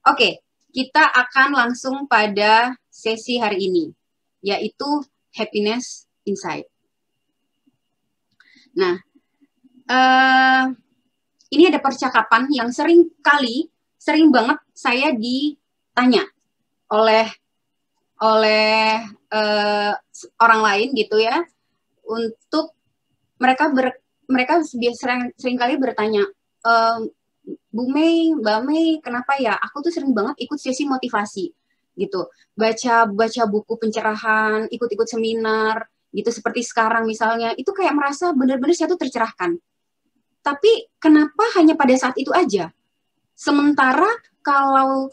Oke, kita akan langsung pada sesi hari ini, yaitu happiness insight. Nah, ini ada percakapan yang sering banget saya ditanya oleh orang lain gitu ya, untuk mereka sering kali bertanya, Bu Mei, Mbak Mei, kenapa ya? Aku tuh sering banget ikut sesi motivasi gitu, baca buku pencerahan, ikut seminar gitu, seperti sekarang misalnya, itu kayak merasa benar-benar saya tuh tercerahkan. Tapi kenapa hanya pada saat itu aja? Sementara kalau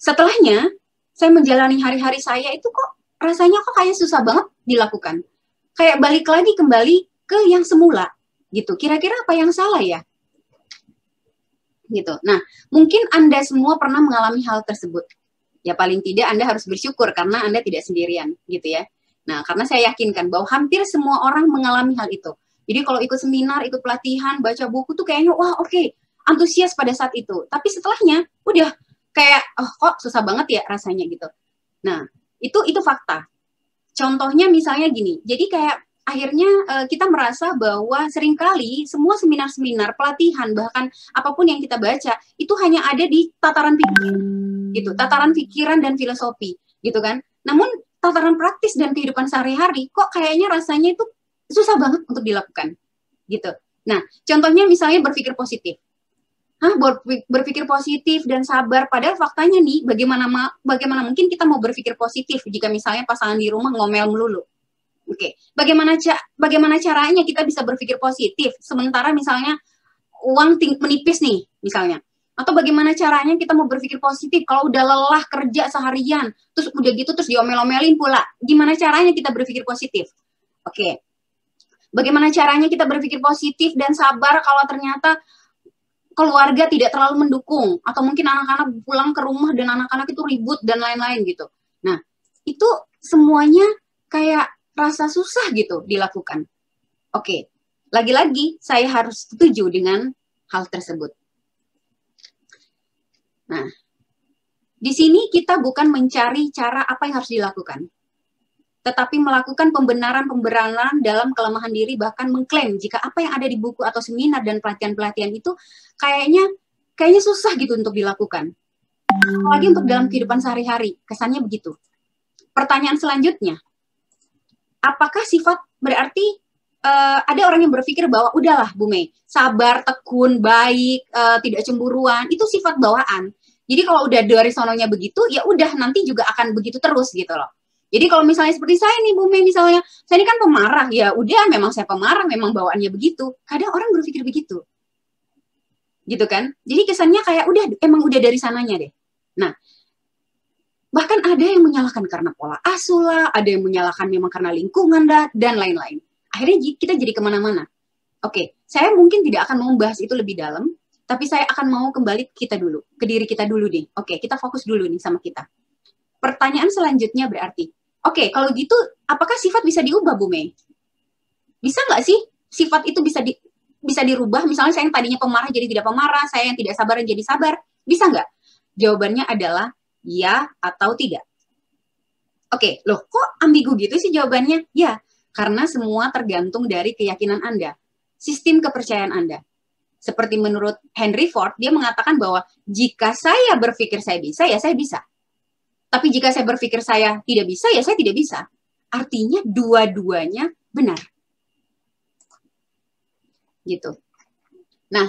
setelahnya saya menjalani hari-hari saya itu kok rasanya kok kayak susah banget dilakukan. Kayak balik lagi kembali ke yang semula gitu. Kira-kira apa yang salah ya? Gitu. Nah, mungkin Anda semua pernah mengalami hal tersebut. Ya paling tidak Anda harus bersyukur karena Anda tidak sendirian, gitu ya. Nah, karena saya yakinkan bahwa hampir semua orang mengalami hal itu. Jadi kalau ikut seminar, ikut pelatihan, baca buku tuh kayaknya wah oke, antusias pada saat itu. Tapi setelahnya udah kayak oh kok susah banget ya rasanya gitu. Nah, itu fakta. Contohnya misalnya gini. Jadi kayak akhirnya kita merasa bahwa seringkali semua seminar-seminar, pelatihan, bahkan apapun yang kita baca, itu hanya ada di tataran pikiran, gitu, tataran pikiran dan filosofi, gitu kan. Namun tataran praktis dan kehidupan sehari-hari, kok kayaknya rasanya itu susah banget untuk dilakukan, gitu. Nah, contohnya misalnya berpikir positif. Berpikir positif dan sabar, padahal faktanya nih, bagaimana mungkin kita mau berpikir positif jika misalnya pasangan di rumah ngomel melulu. Oke, bagaimana caranya kita bisa berpikir positif sementara misalnya uang menipis nih misalnya, atau bagaimana caranya kita mau berpikir positif kalau udah lelah kerja seharian terus udah gitu terus diomel-omelin pula, gimana caranya kita berpikir positif? Oke, bagaimana caranya kita berpikir positif dan sabar kalau ternyata keluarga tidak terlalu mendukung, atau mungkin anak-anak pulang ke rumah dan anak-anak itu ribut dan lain-lain gitu. Nah, itu semuanya kayak rasa susah gitu dilakukan. Oke, lagi-lagi saya harus setuju dengan hal tersebut. Nah, di sini kita bukan mencari cara apa yang harus dilakukan, tetapi melakukan pembenaran dalam kelemahan diri, bahkan mengklaim jika apa yang ada di buku atau seminar dan pelatihan-pelatihan itu kayaknya susah gitu untuk dilakukan. Apalagi untuk dalam kehidupan sehari-hari, kesannya begitu. Pertanyaan selanjutnya, apakah sifat berarti ada orang yang berpikir bahwa udahlah Bu Mei, sabar, tekun, baik, tidak cemburuan, itu sifat bawaan. Jadi kalau udah dari sononya begitu, ya udah nanti juga akan begitu terus gitu loh. Jadi kalau misalnya seperti saya nih Bu Mei, misalnya saya ini kan pemarah, ya udah memang saya pemarah, memang bawaannya begitu. Kadang orang berpikir begitu. Gitu kan? Jadi kesannya kayak emang udah dari sananya deh. Nah, bahkan ada yang menyalahkan karena pola asuh lah, ada yang menyalahkan memang karena lingkungan dan lain-lain. Akhirnya kita jadi kemana-mana. Oke, saya mungkin tidak akan membahas itu lebih dalam, tapi saya akan mau kembali ke diri kita dulu nih. Oke, kita fokus dulu nih sama kita. Pertanyaan selanjutnya berarti, oke, kalau gitu, apakah sifat bisa diubah, Bu Mei? Bisa nggak sih sifat itu bisa dirubah? Misalnya saya yang tadinya pemarah jadi tidak pemarah, saya yang tidak sabar jadi sabar. Bisa nggak? Jawabannya adalah ya atau tidak. Oke, loh kok ambigu gitu sih jawabannya? Ya, karena semua tergantung dari keyakinan Anda, sistem kepercayaan Anda. Seperti menurut Henry Ford, dia mengatakan bahwa jika saya berpikir saya bisa, ya saya bisa. Tapi jika saya berpikir saya tidak bisa, ya saya tidak bisa. Artinya dua-duanya benar. Gitu. Nah,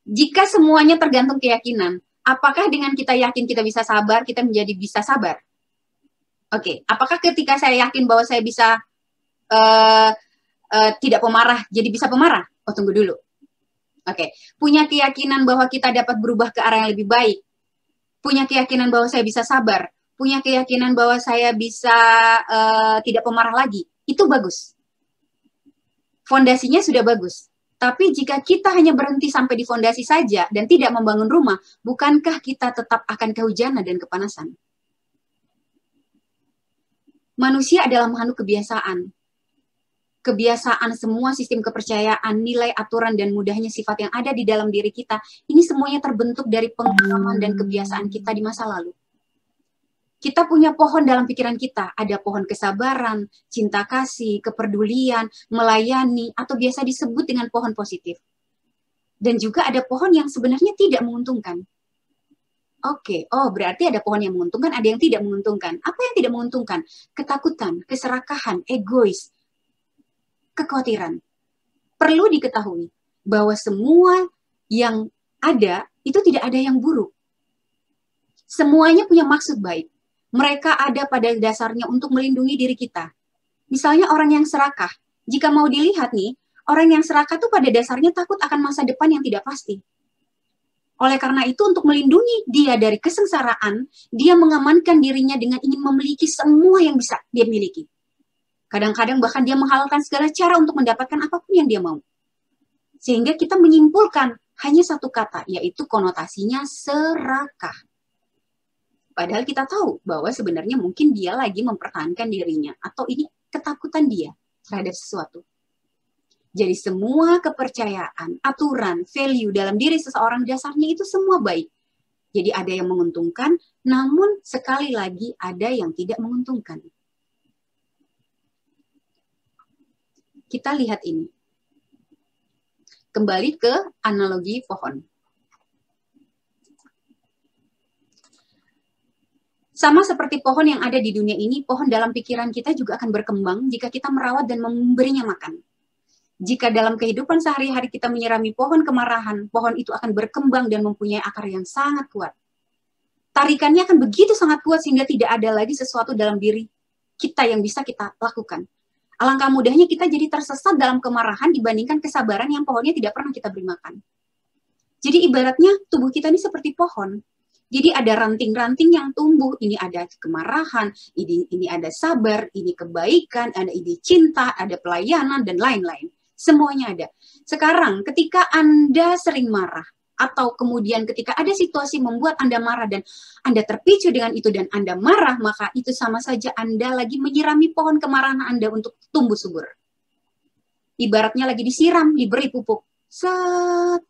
jika semuanya tergantung keyakinan, apakah dengan kita yakin kita bisa sabar, kita menjadi bisa sabar? Oke, apakah ketika saya yakin bahwa saya bisa tidak pemarah, jadi bisa pemarah? Oh, tunggu dulu. Oke, punya keyakinan bahwa kita dapat berubah ke arah yang lebih baik, punya keyakinan bahwa saya bisa sabar, punya keyakinan bahwa saya bisa tidak pemarah lagi. itu bagus. Fondasinya sudah bagus. Tapi jika kita hanya berhenti sampai di fondasi saja dan tidak membangun rumah, bukankah kita tetap akan kehujanan dan kepanasan? Manusia adalah makhluk kebiasaan. Kebiasaan semua sistem kepercayaan, nilai, aturan, dan mudahnya sifat yang ada di dalam diri kita, ini semuanya terbentuk dari pengalaman dan kebiasaan kita di masa lalu. Kita punya pohon dalam pikiran kita. Ada pohon kesabaran, cinta kasih, kepedulian, melayani, atau biasa disebut dengan pohon positif. Dan juga ada pohon yang sebenarnya tidak menguntungkan. Oke, berarti ada pohon yang menguntungkan, ada yang tidak menguntungkan. Apa yang tidak menguntungkan? Ketakutan, keserakahan, egois, kekhawatiran. Perlu diketahui bahwa semua yang ada, itu tidak ada yang buruk. Semuanya punya maksud baik. Mereka ada pada dasarnya untuk melindungi diri kita. Misalnya orang yang serakah. Jika mau dilihat nih, orang yang serakah itu pada dasarnya takut akan masa depan yang tidak pasti. Oleh karena itu, untuk melindungi dia dari kesengsaraan, dia mengamankan dirinya dengan ingin memiliki semua yang bisa dia miliki. Kadang-kadang bahkan dia menghalalkan segala cara untuk mendapatkan apapun yang dia mau. Sehingga kita menyimpulkan hanya satu kata, yaitu konotasinya serakah. Padahal kita tahu bahwa sebenarnya mungkin dia lagi mempertahankan dirinya, atau ini ketakutan dia terhadap sesuatu. Jadi semua kepercayaan, aturan, value dalam diri seseorang dasarnya itu semua baik. Jadi ada yang menguntungkan, namun sekali lagi ada yang tidak menguntungkan. Kita lihat ini. Kembali ke analogi pohon. Sama seperti pohon yang ada di dunia ini, pohon dalam pikiran kita juga akan berkembang jika kita merawat dan memberinya makan. Jika dalam kehidupan sehari-hari kita menyirami pohon kemarahan, pohon itu akan berkembang dan mempunyai akar yang sangat kuat. Tarikannya akan begitu sangat kuat sehingga tidak ada lagi sesuatu dalam diri kita yang bisa kita lakukan. Alangkah mudahnya kita jadi tersesat dalam kemarahan dibandingkan kesabaran yang pohonnya tidak pernah kita beri makan. Jadi ibaratnya tubuh kita ini seperti pohon. Jadi ada ranting-ranting yang tumbuh, ini ada kemarahan, ini ada sabar, ini kebaikan, ada ini cinta, ada pelayanan, dan lain-lain. Semuanya ada. Sekarang ketika Anda sering marah, atau kemudian ketika ada situasi membuat Anda marah dan Anda terpicu dengan itu dan Anda marah, maka itu sama saja Anda lagi menyirami pohon kemarahan Anda untuk tumbuh subur. Ibaratnya lagi disiram, diberi pupuk. Set,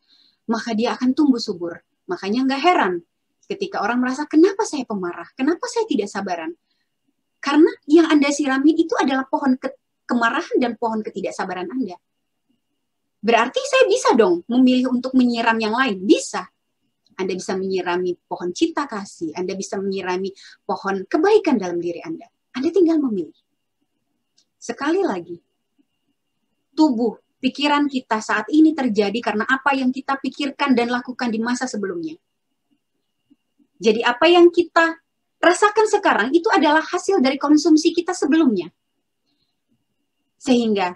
maka dia akan tumbuh subur. Makanya nggak heran ketika orang merasa, kenapa saya pemarah? Kenapa saya tidak sabaran? Karena yang Anda sirami itu adalah pohon kemarahan dan pohon ketidaksabaran Anda. Berarti saya bisa dong memilih untuk menyiram yang lain. Bisa. Anda bisa menyirami pohon cinta kasih. Anda bisa menyirami pohon kebaikan dalam diri Anda. Anda tinggal memilih. Sekali lagi, tubuh, pikiran kita saat ini terjadi karena apa yang kita pikirkan dan lakukan di masa sebelumnya. Jadi apa yang kita rasakan sekarang itu adalah hasil dari konsumsi kita sebelumnya. Sehingga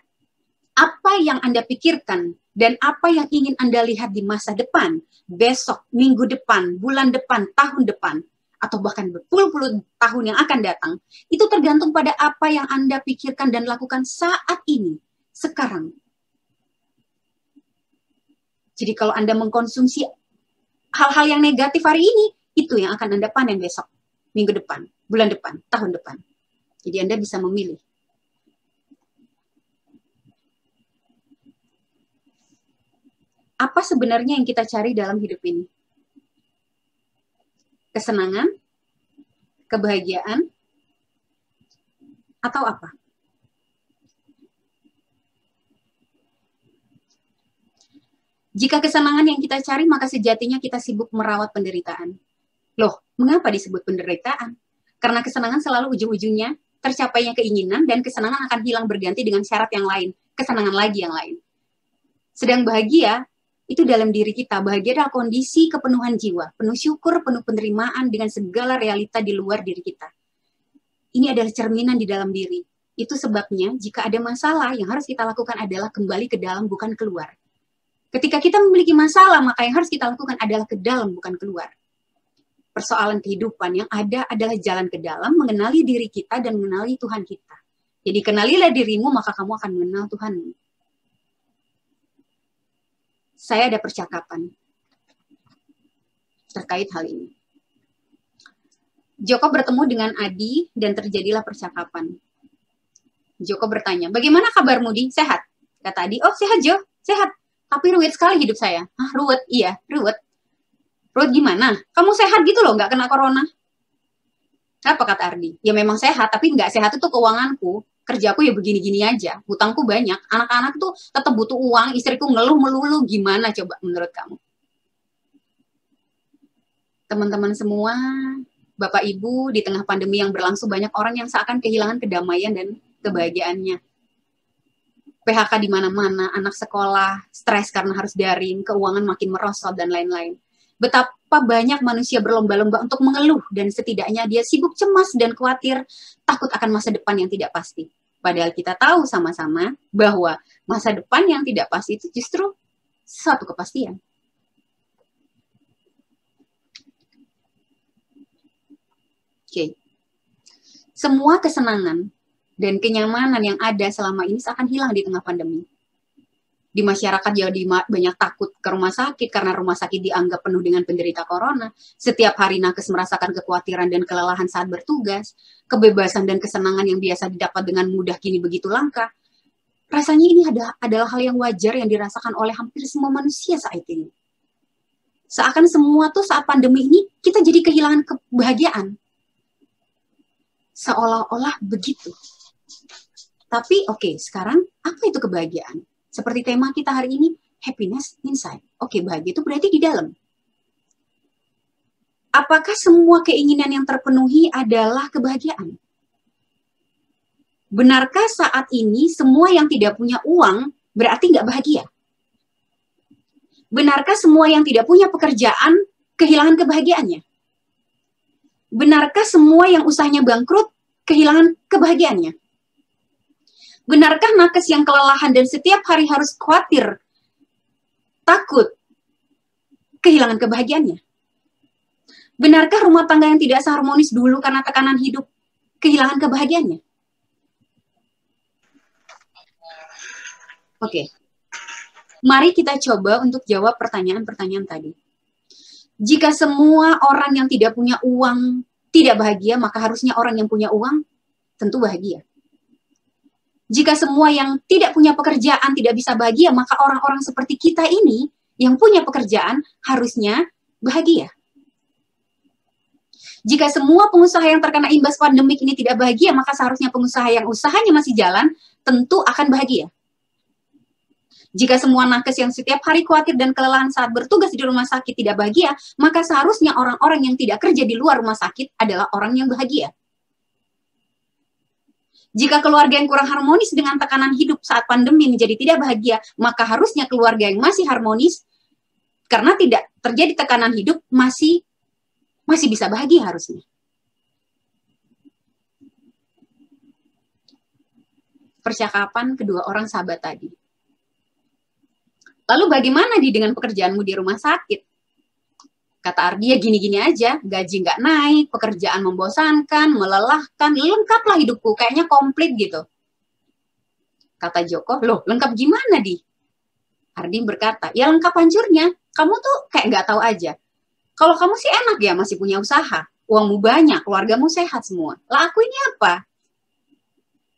apa yang Anda pikirkan dan apa yang ingin Anda lihat di masa depan, besok, minggu depan, bulan depan, tahun depan, atau bahkan berpuluh-puluh tahun yang akan datang, itu tergantung pada apa yang Anda pikirkan dan lakukan saat ini, sekarang. Jadi kalau Anda mengkonsumsi hal-hal yang negatif hari ini, itu yang akan Anda panen besok, minggu depan, bulan depan, tahun depan. Jadi Anda bisa memilih. Apa sebenarnya yang kita cari dalam hidup ini? Kesenangan? Kebahagiaan? Atau apa? Jika kesenangan yang kita cari, maka sejatinya kita sibuk merawat penderitaan. Loh, mengapa disebut penderitaan? Karena kesenangan selalu ujung-ujungnya tercapainya keinginan dan kesenangan akan hilang berganti dengan syarat yang lain, kesenangan lagi yang lain. Sedang bahagia, itu dalam diri kita. Bahagia adalah kondisi kepenuhan jiwa, penuh syukur, penuh penerimaan dengan segala realita di luar diri kita. Ini adalah cerminan di dalam diri. Itu sebabnya jika ada masalah, yang harus kita lakukan adalah kembali ke dalam, bukan keluar. Ketika kita memiliki masalah, maka yang harus kita lakukan adalah ke dalam, bukan keluar. Persoalan kehidupan yang ada adalah jalan ke dalam, mengenali diri kita dan mengenali Tuhan kita. Jadi kenalilah dirimu, maka kamu akan mengenal Tuhan. Saya ada percakapan terkait hal ini. Joko bertemu dengan Adi dan terjadilah percakapan. Joko bertanya, bagaimana kabarmu, Di? Sehat? Kata Adi, oh sehat Jo, sehat. Tapi ruwet sekali hidup saya. Hah, ruwet? Iya, ruwet. Ruwet gimana? Kamu sehat gitu loh, nggak kena corona. Apa kata Ardi? Ya memang sehat, tapi nggak sehat itu keuanganku. Kerjaku ya begini-gini aja, hutangku banyak, anak-anak tuh tetap butuh uang, istriku ngeluh melulu, gimana coba menurut kamu? Teman-teman semua, Bapak Ibu, di tengah pandemi yang berlangsung banyak orang yang seakan kehilangan kedamaian dan kebahagiaannya. PHK di mana-mana, anak sekolah, stres karena harus daring, keuangan makin merosot, dan lain-lain. Betapa banyak manusia berlomba-lomba untuk mengeluh dan setidaknya dia sibuk cemas dan khawatir takut akan masa depan yang tidak pasti. Padahal kita tahu sama-sama bahwa masa depan yang tidak pasti itu justru suatu kepastian. Oke. Semua kesenangan dan kenyamanan yang ada selama ini akan hilang di tengah pandemi. Di masyarakat jadi banyak takut ke rumah sakit karena rumah sakit dianggap penuh dengan penderita corona. Setiap hari nakes merasakan kekhawatiran dan kelelahan saat bertugas. Kebebasan dan kesenangan yang biasa didapat dengan mudah kini begitu langka. Rasanya ini adalah hal yang wajar yang dirasakan oleh hampir semua manusia saat ini. Seakan semua tuh saat pandemi ini kita jadi kehilangan kebahagiaan. Seolah-olah begitu. Tapi oke, sekarang apa itu kebahagiaan? Seperti tema kita hari ini, happiness inside. Oke, bahagia itu berarti di dalam. Apakah semua keinginan yang terpenuhi adalah kebahagiaan? Benarkah saat ini semua yang tidak punya uang berarti nggak bahagia? Benarkah semua yang tidak punya pekerjaan kehilangan kebahagiaannya? Benarkah semua yang usahanya bangkrut kehilangan kebahagiaannya? Benarkah nakes yang kelelahan dan setiap hari harus khawatir, takut, kehilangan kebahagiaannya? Benarkah rumah tangga yang tidak seharmonis dulu karena tekanan hidup, kehilangan kebahagiaannya? Oke. Mari kita coba untuk jawab pertanyaan-pertanyaan tadi. Jika semua orang yang tidak punya uang tidak bahagia, maka harusnya orang yang punya uang tentu bahagia. Jika semua yang tidak punya pekerjaan tidak bisa bahagia, maka orang-orang seperti kita ini yang punya pekerjaan harusnya bahagia. Jika semua pengusaha yang terkena imbas pandemik ini tidak bahagia, maka seharusnya pengusaha yang usahanya masih jalan tentu akan bahagia. Jika semua nakes yang setiap hari khawatir dan kelelahan saat bertugas di rumah sakit tidak bahagia, maka seharusnya orang-orang yang tidak kerja di luar rumah sakit adalah orang yang bahagia. Jika keluarga yang kurang harmonis dengan tekanan hidup saat pandemi menjadi tidak bahagia, maka harusnya keluarga yang masih harmonis, karena tidak terjadi tekanan hidup, masih bisa bahagia harusnya. Percakapan kedua orang sahabat tadi. Lalu bagaimana dengan pekerjaanmu di rumah sakit? Kata Ardi, ya gini-gini aja, gaji nggak naik, pekerjaan membosankan, melelahkan, lengkaplah hidupku, kayaknya komplit gitu. Kata Joko, loh lengkap gimana, Di? Ardi berkata, ya lengkap hancurnya, kamu tuh kayak nggak tahu aja. Kalau kamu sih enak ya, masih punya usaha, uangmu banyak, keluargamu sehat semua. Lah aku ini apa?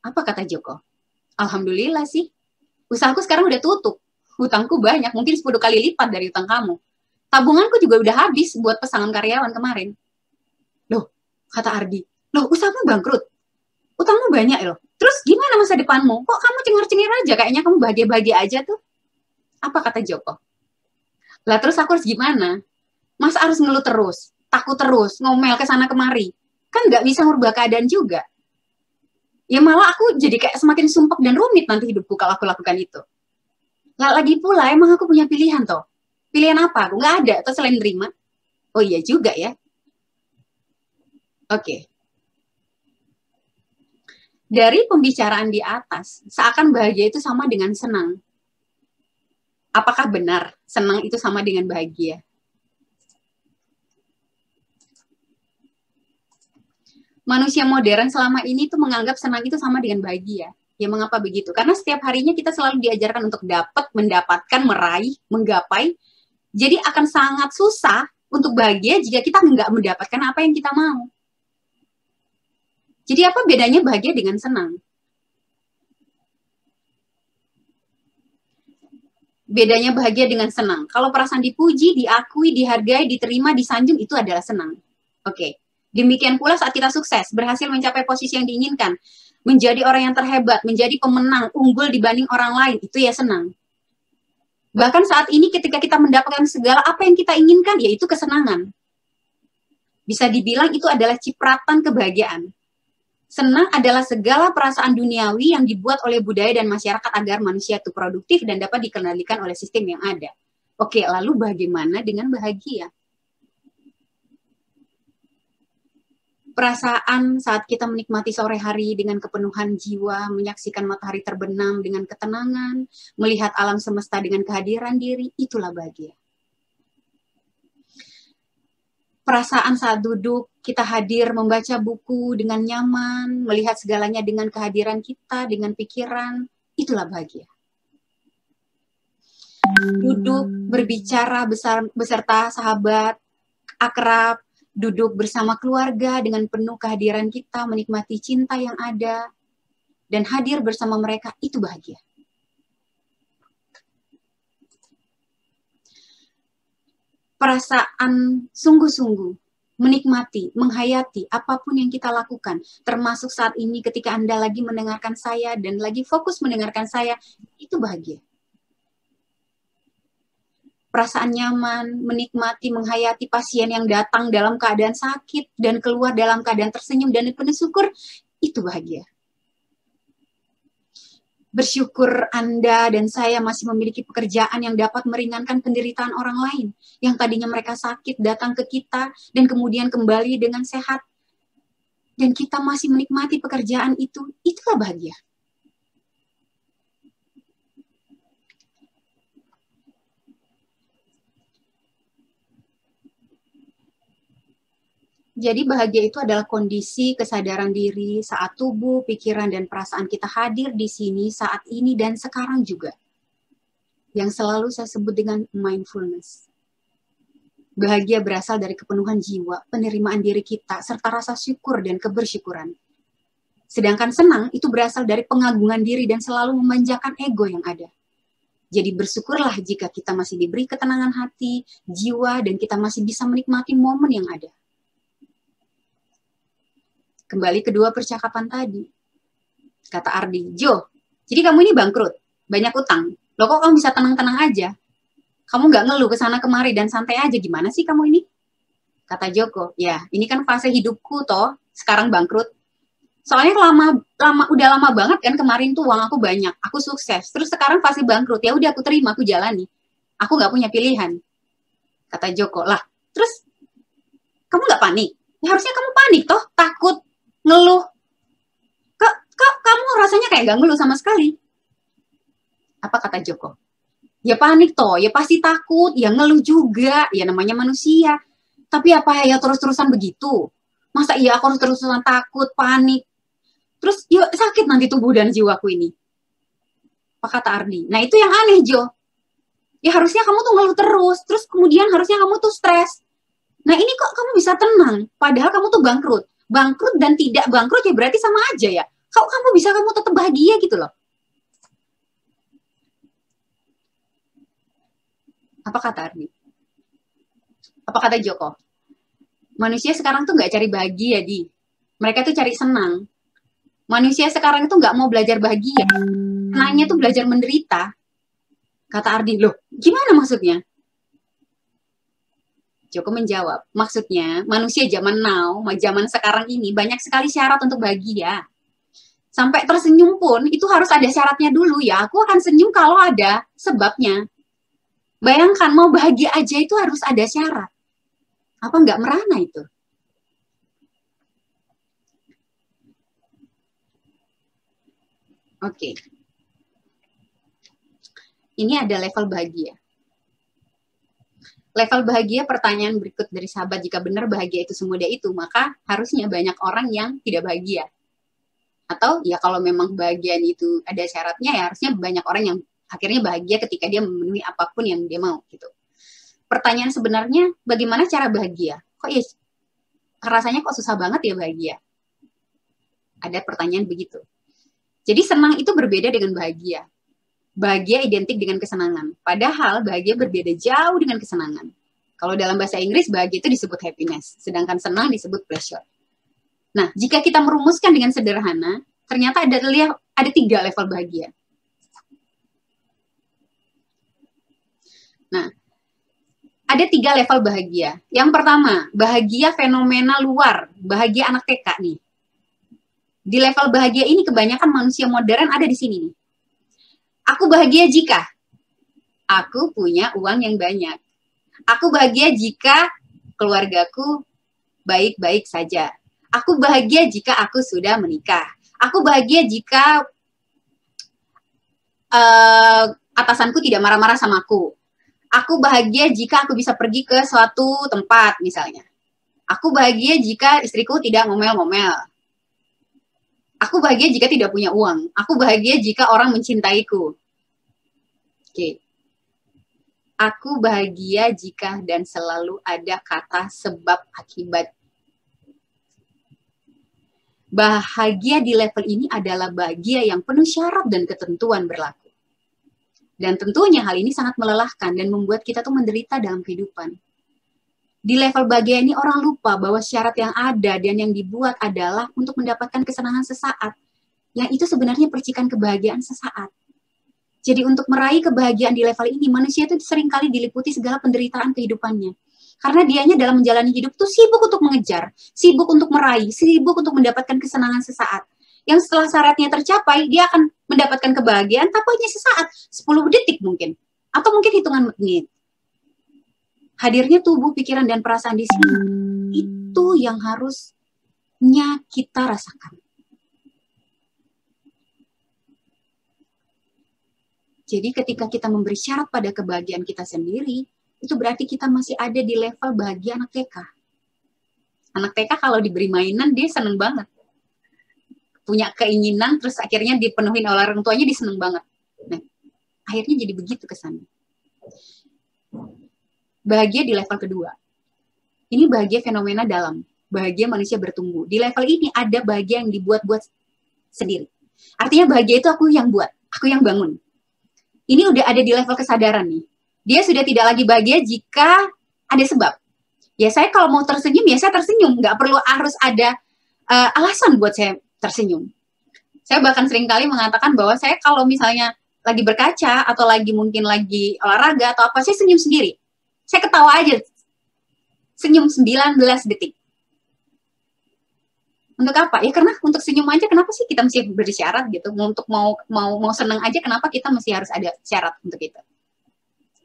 Apa kata Joko? Alhamdulillah sih, usahaku sekarang udah tutup, hutangku banyak, mungkin 10 kali lipat dari hutang kamu. Tabunganku juga udah habis buat pesangon karyawan kemarin. Loh, kata Ardi. Loh, usahamu bangkrut. Utangmu banyak loh. Terus gimana masa depanmu? Kok kamu cengar-cengir aja? Kayaknya kamu bahagia-bahagia aja tuh. Apa kata Joko? Lah terus aku harus gimana? Masa harus ngeluh terus? Takut terus? Ngomel ke sana kemari? Kan nggak bisa merubah keadaan juga. Ya malah aku jadi kayak semakin sumpek dan rumit nanti hidupku kalau aku lakukan itu. Lah lagi pula emang aku punya pilihan toh. Pilihan apa? Aku nggak ada, atau selain nerima? Oh iya juga ya. Oke. Dari pembicaraan di atas, seakan bahagia itu sama dengan senang. Apakah benar senang itu sama dengan bahagia? Manusia modern selama ini tuh menganggap senang itu sama dengan bahagia. Ya mengapa begitu? Karena setiap harinya kita selalu diajarkan untuk dapat, mendapatkan, meraih, menggapai. Jadi akan sangat susah untuk bahagia jika kita nggak mendapatkan apa yang kita mau. Jadi apa bedanya bahagia dengan senang? Bedanya bahagia dengan senang. Kalau perasaan dipuji, diakui, dihargai, diterima, disanjung, itu adalah senang. Oke. Demikian pula saat kita sukses, berhasil mencapai posisi yang diinginkan, menjadi orang yang terhebat, menjadi pemenang, unggul dibanding orang lain, itu ya senang. Bahkan saat ini ketika kita mendapatkan segala apa yang kita inginkan, yaitu kesenangan. Bisa dibilang itu adalah cipratan kebahagiaan. Senang adalah segala perasaan duniawi yang dibuat oleh budaya dan masyarakat agar manusia itu produktif dan dapat dikendalikan oleh sistem yang ada. Oke, lalu bagaimana dengan bahagia? Perasaan saat kita menikmati sore hari dengan kepenuhan jiwa, menyaksikan matahari terbenam dengan ketenangan, melihat alam semesta dengan kehadiran diri, itulah bahagia. Perasaan saat duduk, kita hadir membaca buku dengan nyaman, melihat segalanya dengan kehadiran kita, dengan pikiran, itulah bahagia. Duduk, berbicara beserta sahabat, akrab, duduk bersama keluarga dengan penuh kehadiran kita, menikmati cinta yang ada, dan hadir bersama mereka, itu bahagia. Perasaan sungguh-sungguh, menikmati, menghayati apapun yang kita lakukan, termasuk saat ini ketika Anda lagi mendengarkan saya dan lagi fokus mendengarkan saya, itu bahagia. Perasaan nyaman, menikmati, menghayati pasien yang datang dalam keadaan sakit dan keluar dalam keadaan tersenyum dan penuh syukur, itu bahagia. Bersyukur Anda dan saya masih memiliki pekerjaan yang dapat meringankan penderitaan orang lain, yang tadinya mereka sakit datang ke kita dan kemudian kembali dengan sehat, dan kita masih menikmati pekerjaan itu, itulah bahagia. Jadi bahagia itu adalah kondisi kesadaran diri saat tubuh, pikiran, dan perasaan kita hadir di sini saat ini dan sekarang juga. Yang selalu saya sebut dengan mindfulness. Bahagia berasal dari kepenuhan jiwa, penerimaan diri kita, serta rasa syukur dan kebersyukuran. Sedangkan senang itu berasal dari pengagungan diri dan selalu memanjakan ego yang ada. Jadi bersyukurlah jika kita masih diberi ketenangan hati, jiwa, dan kita masih bisa menikmati momen yang ada. Kembali kedua percakapan tadi. Kata Ardi, Jo, jadi kamu ini bangkrut, banyak utang. Loh kok kamu bisa tenang-tenang aja? Kamu nggak ngeluh ke sana kemari dan santai aja, gimana sih kamu ini? Kata Joko, ya ini kan fase hidupku toh, sekarang bangkrut. Soalnya udah lama banget kan kemarin tuh uang aku banyak, aku sukses. Terus sekarang fase bangkrut, ya udah aku terima, aku jalani. Aku nggak punya pilihan. Kata Joko, lah terus kamu nggak panik? Ya harusnya kamu panik toh, takut, ngeluh. Kok kamu rasanya kayak gak ngeluh sama sekali? Apa kata Joko? Ya panik toh, ya pasti takut, ya ngeluh juga, ya namanya manusia. Tapi apa ya terus-terusan begitu? Masa iya aku harus terus-terusan takut, panik? Terus ya sakit nanti tubuh dan jiwaku ini. Apa kata Ardi? Nah itu yang aneh Jo. Ya harusnya kamu tuh ngeluh terus kemudian harusnya kamu tuh stres. Nah ini kok kamu bisa tenang, padahal kamu tuh bangkrut. Bangkrut dan tidak bangkrut ya berarti sama aja ya. Kok kamu bisa kamu tetap bahagia gitu loh. Apa kata Ardi? Apa kata Joko? Manusia sekarang tuh nggak cari bahagia, Di. Mereka tuh cari senang. Manusia sekarang itu nggak mau belajar bahagia. Senangnya tuh belajar menderita. Kata Ardi, loh gimana maksudnya? Joko menjawab, maksudnya manusia zaman now, zaman sekarang ini banyak sekali syarat untuk bahagia. Sampai tersenyum pun itu harus ada syaratnya dulu ya. Aku akan senyum kalau ada sebabnya. Bayangkan mau bahagia aja itu harus ada syarat. Apa nggak merana itu? Oke. Ini ada level bahagia. level bahagia, pertanyaan berikut dari sahabat, jika benar bahagia itu semudah itu, maka harusnya banyak orang yang tidak bahagia. Atau ya kalau memang bahagia itu ada syaratnya, ya harusnya banyak orang yang akhirnya bahagia ketika dia memenuhi apapun yang dia mau gitu. Pertanyaan sebenarnya, bagaimana cara bahagia? Kok ya rasanya kok susah banget ya bahagia? Ada pertanyaan begitu. Jadi senang itu berbeda dengan bahagia. Bahagia identik dengan kesenangan. Padahal bahagia berbeda jauh dengan kesenangan. Kalau dalam bahasa Inggris, bahagia itu disebut happiness. Sedangkan senang disebut pleasure. Nah, jika kita merumuskan dengan sederhana, ternyata ada 3 level bahagia. Nah, ada 3 level bahagia. Yang pertama, bahagia fenomena luar. Bahagia anak TK nih. Di level bahagia ini kebanyakan manusia modern ada di sini nih. Aku bahagia jika aku punya uang yang banyak. Aku bahagia jika keluargaku baik-baik saja. Aku bahagia jika aku sudah menikah. Aku bahagia jika atasanku tidak marah-marah sama aku. Aku bahagia jika aku bisa pergi ke suatu tempat misalnya. Aku bahagia jika istriku tidak ngomel-ngomel. Aku bahagia jika tidak punya uang. Aku bahagia jika orang mencintaiku. Oke. Aku bahagia jika dan selalu ada kata sebab akibat. Bahagia di level ini adalah bahagia yang penuh syarat dan ketentuan berlaku. Dan tentunya hal ini sangat melelahkan dan membuat kita tuh menderita dalam kehidupan. Di level bahagia ini orang lupa bahwa syarat yang ada dan yang dibuat adalah untuk mendapatkan kesenangan sesaat. Yang itu sebenarnya percikan kebahagiaan sesaat. Jadi untuk meraih kebahagiaan di level ini, manusia itu seringkali diliputi segala penderitaan kehidupannya. Karena dianya dalam menjalani hidup tuh sibuk untuk mengejar, sibuk untuk meraih, sibuk untuk mendapatkan kesenangan sesaat. Yang setelah syaratnya tercapai, dia akan mendapatkan kebahagiaan, tapi hanya sesaat, 10 detik mungkin. Atau mungkin hitungan menit. Hadirnya tubuh, pikiran, dan perasaan di sini, itu yang harusnya kita rasakan. Jadi ketika kita memberi syarat pada kebahagiaan kita sendiri, itu berarti kita masih ada di level bahagia anak TK. Anak TK kalau diberi mainan, dia seneng banget. Punya keinginan, terus akhirnya dipenuhi oleh orang tuanya, dia seneng banget. Nah, akhirnya jadi begitu kesannya. Bahagia di level kedua. Ini bahagia fenomena dalam. Bahagia manusia bertumbuh. Di level ini ada bahagia yang dibuat-buat sendiri. Artinya bahagia itu aku yang buat, aku yang bangun. Ini udah ada di level kesadaran nih. Dia sudah tidak lagi bahagia jika ada sebab. Ya saya kalau mau tersenyum, ya saya tersenyum. Nggak perlu harus ada alasan buat saya tersenyum. Saya bahkan seringkali mengatakan bahwa saya kalau misalnya lagi berkaca atau mungkin lagi olahraga atau apa, saya senyum sendiri. Saya ketawa aja. Senyum 19 detik. Untuk apa? Ya karena untuk senyum aja kenapa sih kita mesti bersyarat gitu? Untuk mau senang aja kenapa kita mesti harus ada syarat untuk itu?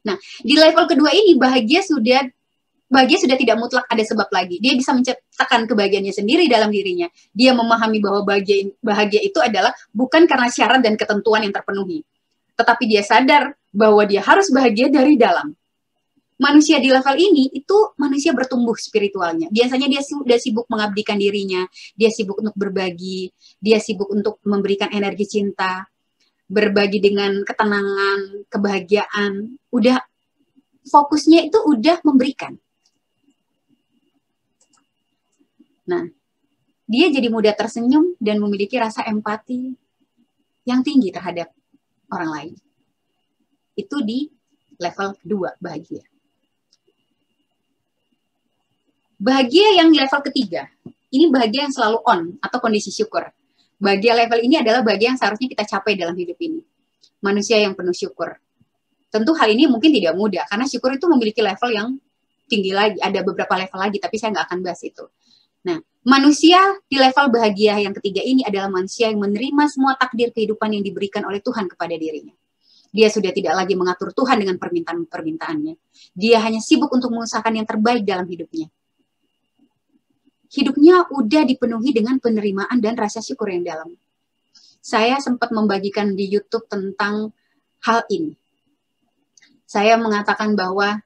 Nah, di level kedua ini bahagia sudah tidak mutlak ada sebab lagi. Dia bisa menciptakan kebahagiaannya sendiri dalam dirinya. Dia memahami bahwa bahagia itu adalah bukan karena syarat dan ketentuan yang terpenuhi. Tetapi dia sadar bahwa dia harus bahagia dari dalam. Manusia di level ini itu manusia bertumbuh spiritualnya. Biasanya dia sudah sibuk mengabdikan dirinya, dia sibuk untuk berbagi, dia sibuk untuk memberikan energi cinta, berbagi dengan ketenangan, kebahagiaan. Udah fokusnya itu udah memberikan. Nah, dia jadi mudah tersenyum dan memiliki rasa empati yang tinggi terhadap orang lain. Itu di level kedua bahagia. Bahagia yang di level ketiga, ini bahagia yang selalu on atau kondisi syukur. Bahagia level ini adalah bahagia yang seharusnya kita capai dalam hidup ini. Manusia yang penuh syukur. Tentu hal ini mungkin tidak mudah, karena syukur itu memiliki level yang tinggi lagi. Ada beberapa level lagi, tapi saya nggak akan bahas itu. Nah, manusia di level bahagia yang ketiga ini adalah manusia yang menerima semua takdir kehidupan yang diberikan oleh Tuhan kepada dirinya. Dia sudah tidak lagi mengatur Tuhan dengan permintaan-permintaannya. Dia hanya sibuk untuk mengusahakan yang terbaik dalam hidupnya. Hidupnya udah dipenuhi dengan penerimaan dan rasa syukur yang dalam. Saya sempat membagikan di YouTube tentang hal ini. Saya mengatakan bahwa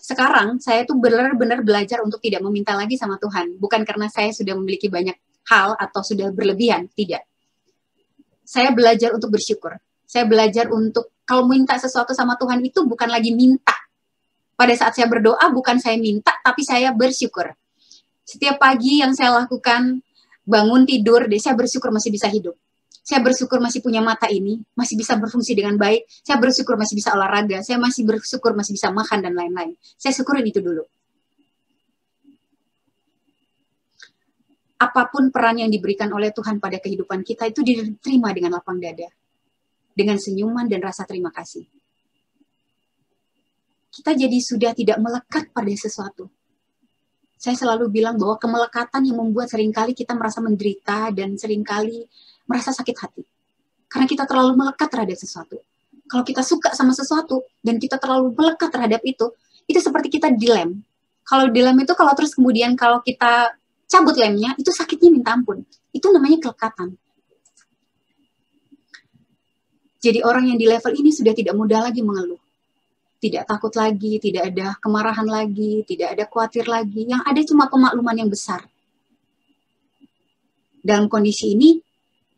sekarang saya tuh benar-benar belajar untuk tidak meminta lagi sama Tuhan. Bukan karena saya sudah memiliki banyak hal atau sudah berlebihan, tidak. Saya belajar untuk bersyukur. Saya belajar untuk kalau minta sesuatu sama Tuhan itu bukan lagi minta. Pada saat saya berdoa bukan saya minta, tapi saya bersyukur. Setiap pagi yang saya lakukan, bangun tidur, saya bersyukur masih bisa hidup. Saya bersyukur masih punya mata ini, masih bisa berfungsi dengan baik. Saya bersyukur masih bisa olahraga. Saya masih bersyukur masih bisa makan dan lain-lain. Saya syukurin itu dulu. Apapun peran yang diberikan oleh Tuhan pada kehidupan kita itu diterima dengan lapang dada. Dengan senyuman dan rasa terima kasih. Kita jadi sudah tidak melekat pada sesuatu. Saya selalu bilang bahwa kemelekatan yang membuat seringkali kita merasa menderita dan seringkali merasa sakit hati. Karena kita terlalu melekat terhadap sesuatu. Kalau kita suka sama sesuatu dan kita terlalu melekat terhadap itu seperti kita dilem. Kalau dilem itu kalau terus kemudian kalau kita cabut lemnya, itu sakitnya minta ampun. Itu namanya kelekatan. Jadi orang yang di level ini sudah tidak mudah lagi mengeluh. Tidak takut lagi, tidak ada kemarahan lagi, tidak ada khawatir lagi. Yang ada cuma pemakluman yang besar. Dalam kondisi ini,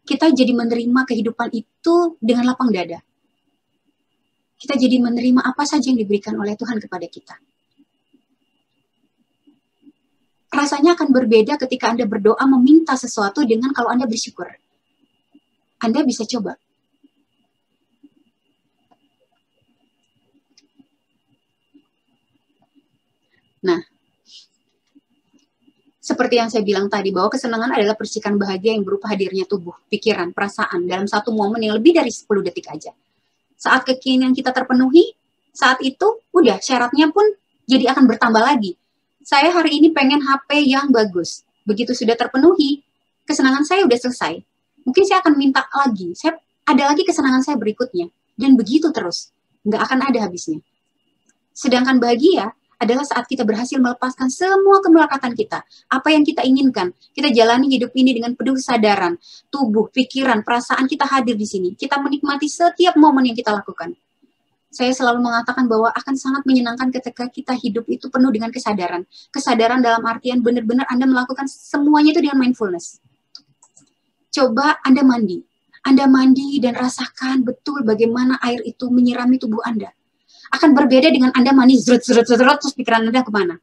kita jadi menerima kehidupan itu dengan lapang dada. Kita jadi menerima apa saja yang diberikan oleh Tuhan kepada kita. Rasanya akan berbeda ketika Anda berdoa meminta sesuatu dengan kalau Anda bersyukur. Anda bisa coba. Nah, seperti yang saya bilang tadi, bahwa kesenangan adalah percikan bahagia yang berupa hadirnya tubuh, pikiran, perasaan dalam satu momen yang lebih dari 10 detik aja. Saat kekinian kita terpenuhi, saat itu udah syaratnya pun jadi akan bertambah lagi. Saya hari ini pengen HP yang bagus. Begitu sudah terpenuhi, kesenangan saya udah selesai. Mungkin saya akan minta lagi. Ada lagi kesenangan saya berikutnya. Dan begitu terus. Nggak akan ada habisnya. Sedangkan bahagia adalah saat kita berhasil melepaskan semua kemelekatan kita. Apa yang kita inginkan. Kita jalani hidup ini dengan penuh kesadaran. Tubuh, pikiran, perasaan kita hadir di sini. Kita menikmati setiap momen yang kita lakukan. Saya selalu mengatakan bahwa akan sangat menyenangkan ketika kita hidup itu penuh dengan kesadaran. Kesadaran dalam artian benar-benar Anda melakukan semuanya itu dengan mindfulness. Coba Anda mandi. Anda mandi dan rasakan betul bagaimana air itu menyirami tubuh Anda. Akan berbeda dengan Anda mandi zrut, terus pikiran Anda kemana.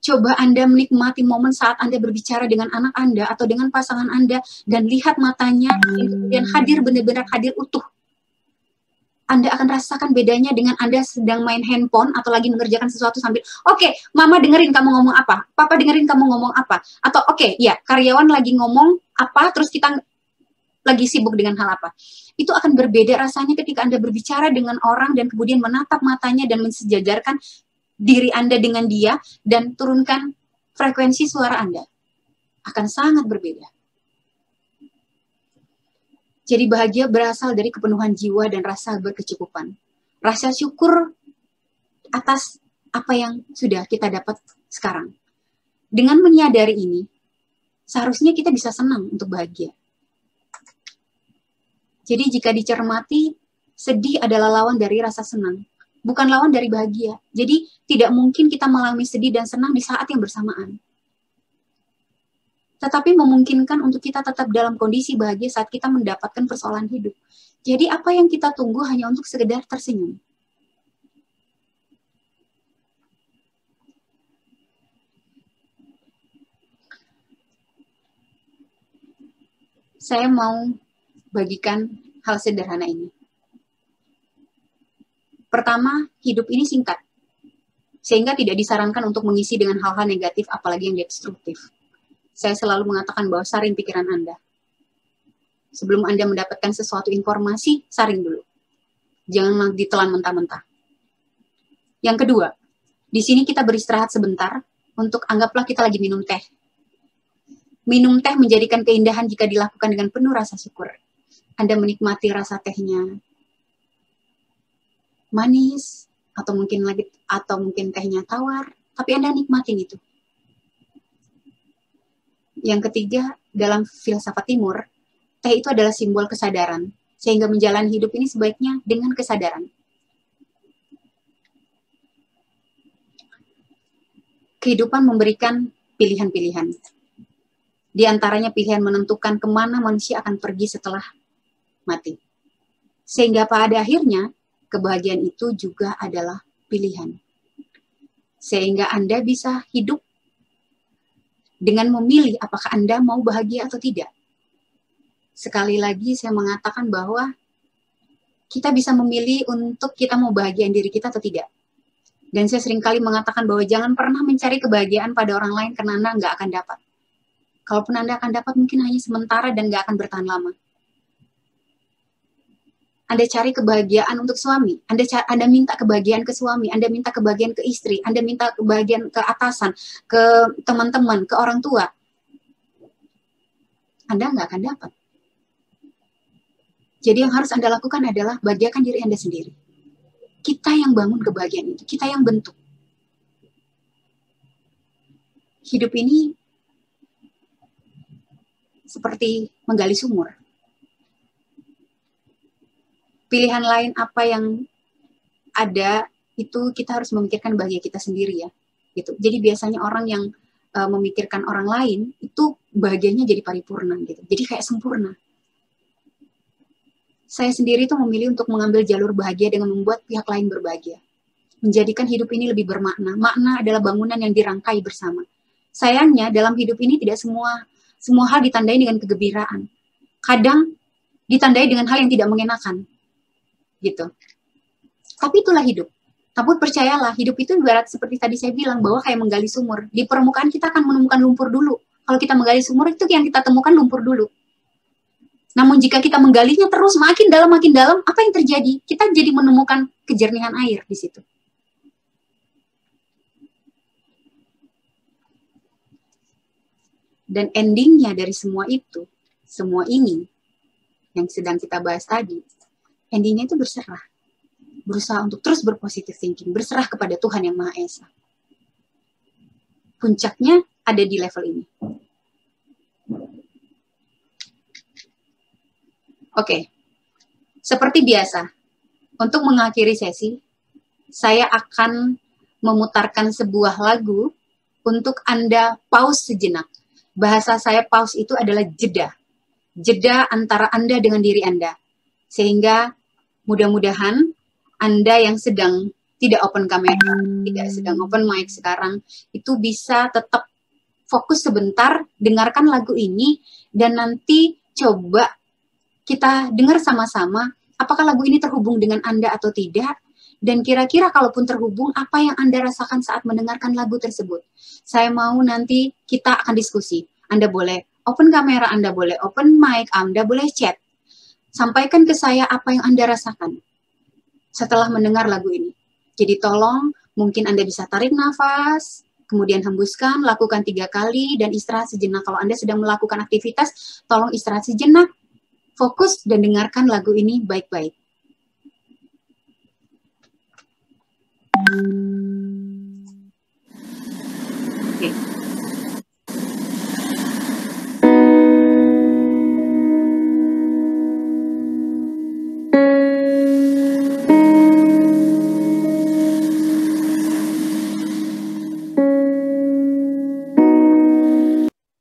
Coba Anda menikmati momen saat Anda berbicara dengan anak Anda atau dengan pasangan Anda dan lihat matanya yang kemudian hadir benar-benar hadir utuh. Anda akan rasakan bedanya dengan Anda sedang main handphone atau lagi mengerjakan sesuatu sambil, oke, Mama dengerin kamu ngomong apa, Papa dengerin kamu ngomong apa, atau oke, ya, karyawan lagi ngomong apa, terus kita lagi sibuk dengan hal apa. Itu akan berbeda rasanya ketika Anda berbicara dengan orang dan kemudian menatap matanya dan mensejajarkan diri Anda dengan dia dan turunkan frekuensi suara Anda. Akan sangat berbeda. Jadi bahagia berasal dari kepenuhan jiwa dan rasa berkecukupan. Rasa syukur atas apa yang sudah kita dapat sekarang. Dengan menyadari ini, seharusnya kita bisa senang untuk bahagia. Jadi jika dicermati, sedih adalah lawan dari rasa senang. Bukan lawan dari bahagia. Jadi tidak mungkin kita mengalami sedih dan senang di saat yang bersamaan. Tetapi memungkinkan untuk kita tetap dalam kondisi bahagia saat kita mendapatkan persoalan hidup. Jadi apa yang kita tunggu hanya untuk sekedar tersenyum. Saya mau bagikan hal sederhana ini. Pertama, hidup ini singkat. Sehingga tidak disarankan untuk mengisi dengan hal-hal negatif apalagi yang destruktif. Saya selalu mengatakan bahwa saring pikiran Anda. Sebelum Anda mendapatkan sesuatu informasi, saring dulu. Jangan ditelan mentah-mentah. Yang kedua, di sini kita beristirahat sebentar untuk anggaplah kita lagi minum teh. Minum teh menjadikan keindahan jika dilakukan dengan penuh rasa syukur. Anda menikmati rasa tehnya manis, atau mungkin tehnya tawar, tapi Anda nikmatin itu. Yang ketiga, dalam filsafat timur, teh itu adalah simbol kesadaran, sehingga menjalani hidup ini sebaiknya dengan kesadaran. kehidupan memberikan pilihan-pilihan. Di antaranya pilihan menentukan kemana manusia akan pergi setelah mati. Sehingga pada akhirnya, kebahagiaan itu juga adalah pilihan. Sehingga Anda bisa hidup dengan memilih apakah Anda mau bahagia atau tidak. Sekali lagi saya mengatakan bahwa kita bisa memilih untuk kita mau bahagiain diri kita atau tidak. Dan saya seringkali mengatakan bahwa jangan pernah mencari kebahagiaan pada orang lain karena Anda nggak akan dapat. Kalaupun Anda akan dapat mungkin hanya sementara dan nggak akan bertahan lama. Anda cari kebahagiaan untuk suami, Anda minta kebahagiaan ke suami, Anda minta kebahagiaan ke istri, Anda minta kebahagiaan ke atasan, ke teman-teman, ke orang tua. Anda nggak akan dapat. Jadi yang harus Anda lakukan adalah bahagiakan diri Anda sendiri. Kita yang bangun kebahagiaan itu, kita yang bentuk. Hidup ini seperti menggali sumur. Pilihan lain apa yang ada itu kita harus memikirkan bahagia kita sendiri ya. Gitu. Jadi biasanya orang yang memikirkan orang lain itu bahagianya jadi paripurna gitu. Jadi kayak sempurna. Saya sendiri tuh memilih untuk mengambil jalur bahagia dengan membuat pihak lain berbahagia. Menjadikan hidup ini lebih bermakna. Makna adalah bangunan yang dirangkai bersama. Sayangnya dalam hidup ini tidak semua hal ditandai dengan kegembiraan. Kadang ditandai dengan hal yang tidak mengenakan. Gitu. Tapi itulah hidup. Tapi percayalah, hidup itu ibarat seperti tadi saya bilang bahwa kayak menggali sumur. Di permukaan kita akan menemukan lumpur dulu. Kalau kita menggali sumur itu yang kita temukan lumpur dulu. Namun jika kita menggalinya terus makin dalam, apa yang terjadi? Kita jadi menemukan kejernihan air di situ. Dan endingnya dari semua itu, semua ini yang sedang kita bahas tadi, endingnya itu berserah. Berusaha untuk terus berpositif thinking, berserah kepada Tuhan Yang Maha Esa. Puncaknya ada di level ini. Oke, seperti biasa, untuk mengakhiri sesi, saya akan memutarkan sebuah lagu untuk Anda pause sejenak. Bahasa saya pause itu adalah jeda. Jeda antara Anda dengan diri Anda. Sehingga mudah-mudahan Anda yang sedang tidak open kamera, tidak sedang open mic sekarang, itu bisa tetap fokus sebentar, dengarkan lagu ini, dan nanti coba kita dengar sama-sama apakah lagu ini terhubung dengan Anda atau tidak, dan kira-kira kalaupun terhubung, apa yang Anda rasakan saat mendengarkan lagu tersebut. Saya mau nanti kita akan diskusi. Anda boleh open kamera, Anda boleh open mic, Anda boleh chat. Sampaikan ke saya apa yang Anda rasakan setelah mendengar lagu ini. Jadi tolong, mungkin Anda bisa tarik nafas, kemudian hembuskan, lakukan 3 kali, dan istirahat sejenak. Kalau Anda sedang melakukan aktivitas, tolong istirahat sejenak, fokus dan dengarkan lagu ini baik-baik. Oke.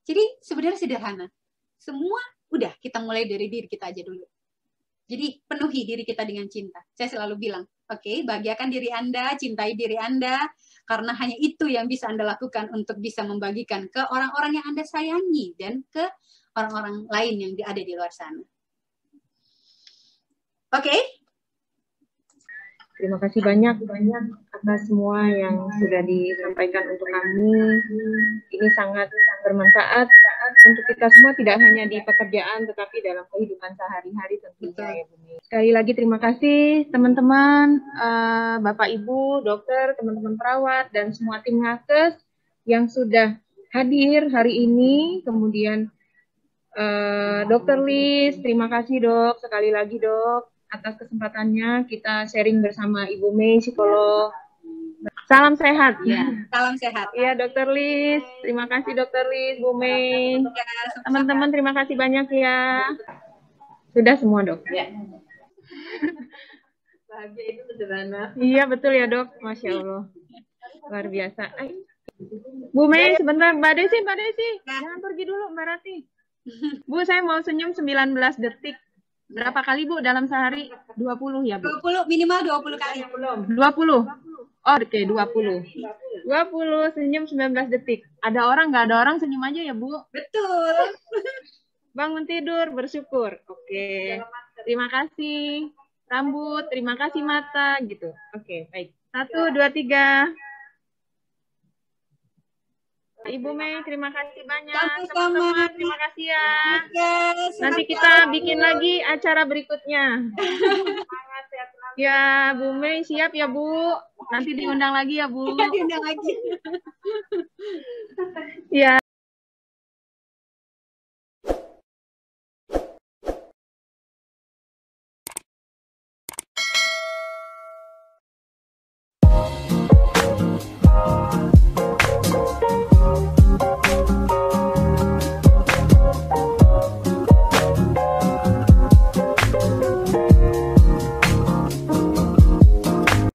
Jadi sebenarnya sederhana. Semua udah, kita mulai dari diri kita aja dulu. Jadi penuhi diri kita dengan cinta. Saya selalu bilang, oke, bahagiakan diri Anda, cintai diri Anda, karena hanya itu yang bisa Anda lakukan untuk bisa membagikan ke orang-orang yang Anda sayangi dan ke orang-orang lain yang ada di luar sana. Oke? Terima kasih banyak atas semua yang sudah disampaikan untuk kami. Ini sangat bermanfaat untuk kita semua, tidak hanya di pekerjaan, tetapi dalam kehidupan sehari-hari tentunya. Ya, Bu. Sekali lagi terima kasih teman-teman, Bapak Ibu, dokter, teman-teman perawat, dan semua tim nakes yang sudah hadir hari ini. Kemudian Dokter Liz, terima kasih dok, sekali lagi dok, atas kesempatannya kita sharing bersama Ibu Mei, psikolog. Salam sehat. Ya, salam sehat. Iya, Dokter Liz. Terima kasih Dokter Liz, Bu Mei. Teman-teman terima kasih banyak ya. Sudah semua, Dok. Ya. Bahagia itu sederhana. Iya, betul ya, Dok. Masya Allah. Luar biasa. Bu Mei, sebentar. Mbak Desi. Jangan pergi dulu, Mbak Rati. Bu, saya mau senyum 19 detik. Berapa kali, Bu, dalam sehari? 20 ya, Bu? 20, minimal 20 kali. 20? Oh, oke, 20. 20, senyum 19 detik. Ada orang, nggak ada orang, senyum aja ya, Bu? Betul. Bangun tidur, bersyukur. Oke. Terima kasih. Rambut, terima kasih mata, gitu. Oke, baik. 1, 2, 3. Ibu Mei, terima kasih banyak. Sama-sama. Teman-teman, terima kasih ya. Yes, Nanti kita bikin lagi acara berikutnya. Ya, Bu Mei, siap ya, Bu? Nanti diundang lagi ya, Bu? diundang lagi. Ya.